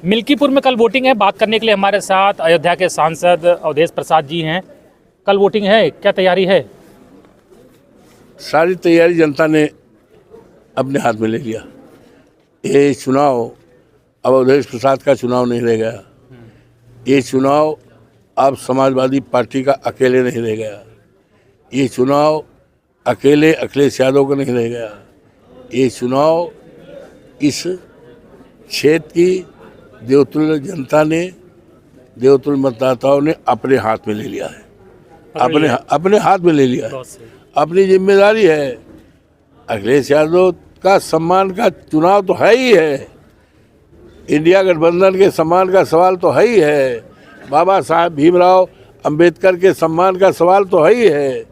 मिल्कीपुर में कल वोटिंग है। बात करने के लिए हमारे साथ अयोध्या के सांसद अवधेश प्रसाद जी हैं। कल वोटिंग है, क्या तैयारी है? सारी तैयारी जनता ने अपने हाथ में ले लिया। ये चुनाव अब अवधेश प्रसाद का चुनाव नहीं रह गया। ये चुनाव अब समाजवादी पार्टी का अकेले नहीं रह गया। ये चुनाव अकेले अखिलेश यादव का नहीं रह गया। ये चुनाव इस क्षेत्र की देवतुल्य जनता ने, देवतुल्य मतदाताओं ने अपने हाथ में ले लिया है। अपने हाथ में ले लिया है। अपनी जिम्मेदारी है। अखिलेश यादव का सम्मान का चुनाव तो है ही है। इंडिया गठबंधन के सम्मान का सवाल तो है ही है। बाबा साहब भीमराव अंबेडकर के सम्मान का सवाल तो है ही है।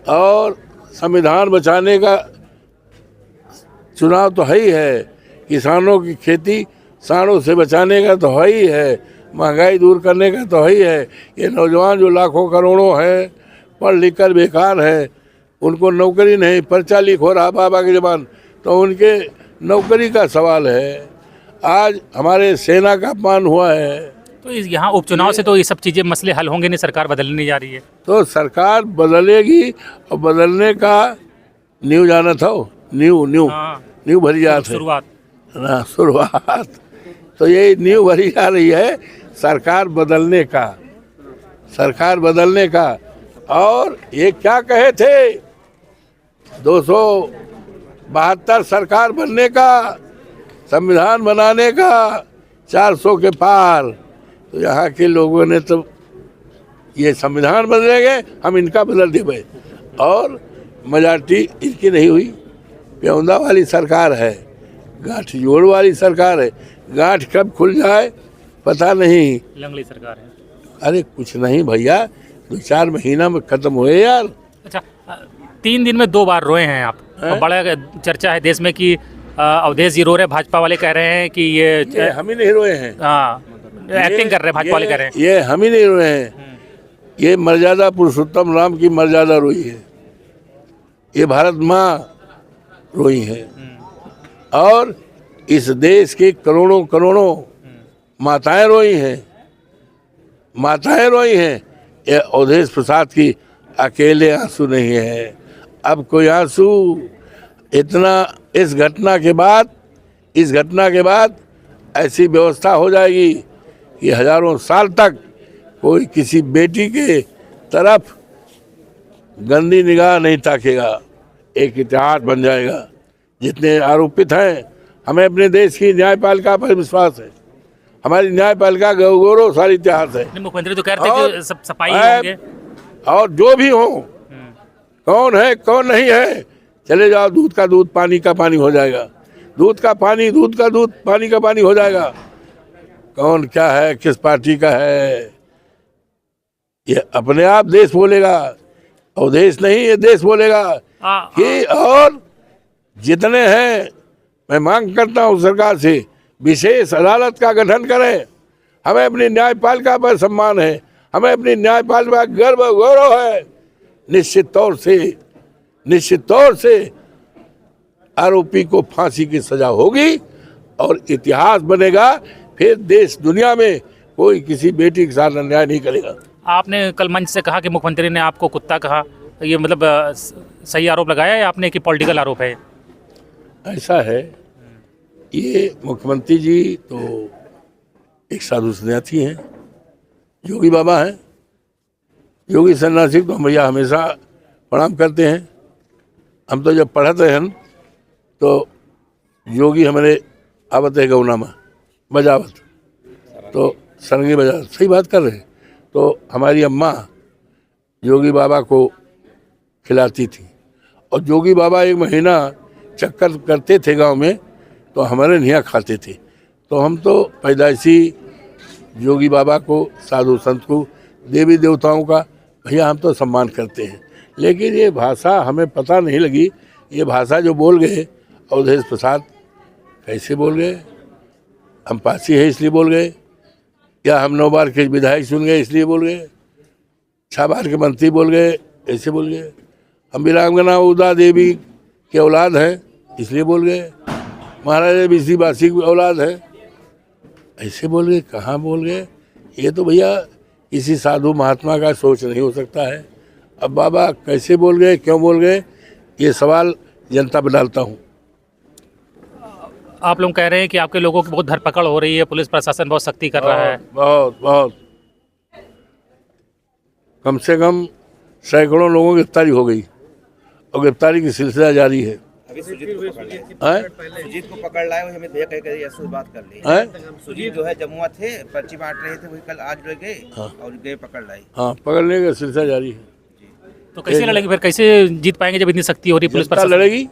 और संविधान बचाने का चुनाव तो है ही है। किसानों की खेती सांडों से बचाने का तो है ही है। महंगाई दूर करने का तो है ही है। ये नौजवान जो लाखों करोड़ों हैं पढ़ लिख कर बेकार हैं, उनको नौकरी नहीं, पर्चा लीक हो रहा बाबा के जमान, तो उनके नौकरी का सवाल है। आज हमारे सेना का अपमान हुआ है। तो यहाँ उपचुनाव से तो ये सब चीज़ें मसले हल होंगे नहीं, सरकार बदलने जा रही है। तो सरकार बदलेगी और बदलने का न्यू जाना था। न्यू भरी जात है ना, शुरुआत तो ये न्यू भरी जा रही है सरकार बदलने का। और ये क्या कहे थे 272 सरकार बनने का, संविधान बनाने का, 400 के पार। तो यहाँ के लोगों ने तो ये संविधान बदलेंगे, हम इनका बदल देंगे। और मेजॉरिटी इनकी नहीं हुई। प्यौंदा वाली सरकार है, गांठ जोड़ वाली सरकार है। गांठ कब खुल जाए पता नहीं। लंगड़ी सरकार है। अरे कुछ नहीं भैया, 2-4 महीना में खत्म हुए यार। अच्छा, 3 दिन में 2 बार रोए हैं आप। और बड़ा चर्चा है देश में कि अवधेश जी रो रहे हैं, भाजपा वाले कह रहे हैं कि ये हम ही नहीं रोए हैं। हाँ, एक्टिंग कर रहे हैं, भाजपा वाले कह रहे हैं ये हम ही नहीं रोए हैं। ये मर्यादा पुरुषोत्तम राम की मर्यादा रोई है। ये भारत माँ रोई है। और इस देश के करोड़ों माताएं रोई हैं। ये अवधेश प्रसाद की अकेले आंसू नहीं है। अब कोई आंसू इतना इस घटना के बाद ऐसी व्यवस्था हो जाएगी कि हजारों साल तक कोई किसी बेटी के तरफ गंदी निगाह नहीं ताकेगा। एक इतिहास बन जाएगा। जितने आरोपित हैं, हमें अपने देश की न्यायपालिका पर विश्वास है। हमारी न्यायपालिका गौरवशाली इतिहास है। मुख्यमंत्री तो कह रहे थे कि सब सफाई होंगे। और जो भी हो, कौन है कौन नहीं है, चले जाओ, दूध का दूध पानी का पानी हो जाएगा। दूध का दूध पानी का पानी हो जाएगा। कौन क्या है, किस पार्टी का है, ये अपने आप देश बोलेगा। अवधेश नहीं, ये देश बोलेगा कि और जितने हैं, मैं मांग करता हूँ सरकार से विशेष अदालत का गठन करें। हमें अपनी न्यायपालिका पर सम्मान है। हमें अपनी न्यायपालिका पर गौरव है। निश्चित तौर से आरोपी को फांसी की सजा होगी और इतिहास बनेगा। फिर देश दुनिया में कोई किसी बेटी के साथ अन्याय नहीं करेगा। आपने कल मंच से कहा कि मुख्यमंत्री ने आपको कुत्ता कहा, ये मतलब सही आरोप लगाया है आपने कि पॉलिटिकल आरोप है? ऐसा है, ये मुख्यमंत्री जी तो एक साधु सन्यासी हैं, योगी बाबा हैं। योगी सन्यासी को भैया हमेशा प्रणाम करते हैं। हम तो जब पढ़ते हैं तो योगी हमारे आवत है गौना में बजावत, तो सरंगी बजा, सही बात कर रहे हैं। तो हमारी अम्मा योगी बाबा को खिलाती थी और योगी बाबा 1 महीना चक्कर करते थे गांव में, तो हमारे यहाँ खाते थे। तो हम तो पैदाइशी योगी बाबा को, साधु संत को, देवी देवताओं का भैया हम तो सम्मान करते हैं। लेकिन ये भाषा हमें पता नहीं लगी। ये भाषा जो बोल गए अवधेश प्रसाद, कैसे बोल गए? हम पासी है इसलिए बोल गए, या हम 9 बार के विधायक चुन गए इसलिए बोल गए, 6 बार के मंत्री बोल गए ऐसे बोल गए, हम वीरांगना उदा देवी के औलाद हैं इसलिए बोल गए, महाराजा बीसी बासी की औलाद है, ऐसे बोल गए, कहाँ बोल गए? ये तो भैया किसी साधु महात्मा का सोच नहीं हो सकता है। अब बाबा कैसे बोल गए, क्यों बोल गए, ये सवाल जनता पर डालता हूँ। आप लोग कह रहे हैं कि आपके लोगों की बहुत धरपकड़ हो रही है, पुलिस प्रशासन बहुत सख्ती कर रहा है। बहुत बहुत कम से कम सैकड़ों लोगों की गिरफ्तारी हो गई और गिरफ्तारी की सिलसिला जारी है। अभी सुजीत को पकड़ लाए, हैं? सुजीत को पकड़ लाए, वो हमें भैया कह कर ऐसे बात कर ली। हैं? सुजीत जो है जमुआ थे, पर्ची बांट रहे थे, वही कल आज जो गए और गए पकड़ लाए। हाँ, पकड़ने का सिलसिला जारी है। तो कैसे लड़ेगी फिर, कैसे जीत पाएंगे जब इतनी सख्ती हो रही है पुलिस जनता प्रशासन? लड़ेगी,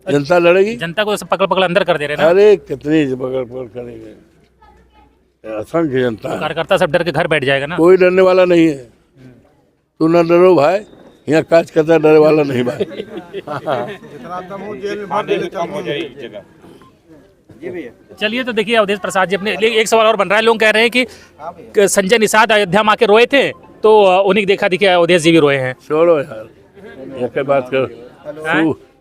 जनता लड़ेगी। जनता को सब पकड़ पकड़ अंदर कर दे रहे हैं ना। अरे कितनी पकड़ पकड़ करेंगे, असंख्य जनता है। कार्यकर्ता सब डर के घर बैठ जाएगा ना। कोई डरने वाला नहीं है। तू न डरो भाई, यहाँ काज करता डरे वाला नहीं भाई। जी भैया। चलिए, तो देखिए अवधेश प्रसाद जी अपने एक सवाल और बन रहा है। लोग कह रहे हैं कि संजय निषाद अयोध्या में आके रोए थे, तो उन्हीं देखा दिखे अवधेश जी भी रोए हैं। छोड़ो यार, यहाँ बात कर।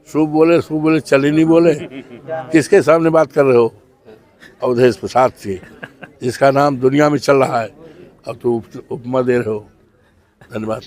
शुभ बोले चल ही नहीं बोले। किसके सामने बात कर रहे हो? अवधेश प्रसाद जी, जिसका नाम दुनिया में चल रहा है, अब तो उपमा दे रहे हो। धन्यवाद।